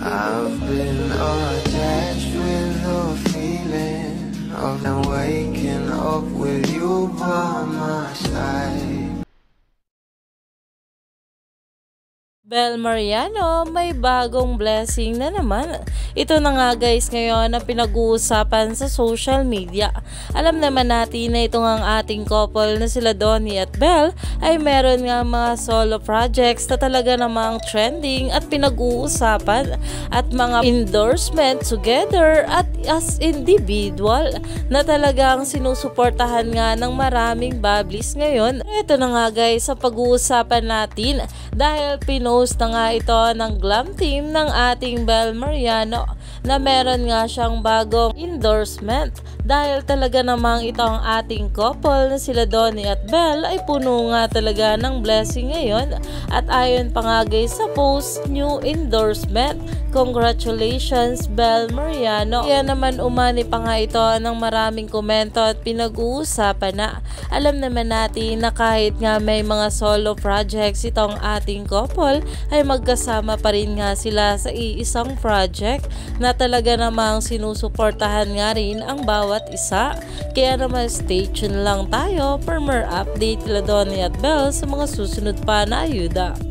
I've been attached with the feeling of waking up with you by my side. Bel Mariano, may bagong blessing na naman. Ito na nga guys ngayon na pinag-uusapan sa social media. Alam naman natin na ito ang ating couple na sila Donnie at Bel ay meron nga mga solo projects na talaga namang trending at pinag-uusapan at mga endorsement together at as individual na talagang sinusuportahan nga ng maraming bablis ngayon. Ito na nga guys sa pag-uusapan natin dahil pinost na nga ito ng glam team ng ating Bel Mariano na meron nga siyang bagong endorsement dahil talaga namang ito ang ating couple na sila Donnie at Bel ay puno nga talaga ng blessing ngayon at ayon pa nga guys sa post, new endorsement. Congratulations Bel Mariano. Kaya naman umani pa nga ito ng maraming komento at pinag-uusapan na. Alam naman natin na kahit nga may mga solo projects itong ating couple ay magkasama pa rin nga sila sa iisang project na talaga namang sinusuportahan nga rin ang bawat isa. Kaya naman stay tuned lang tayo for more update kila Donnie at Bel sa mga susunod pa na ayuda.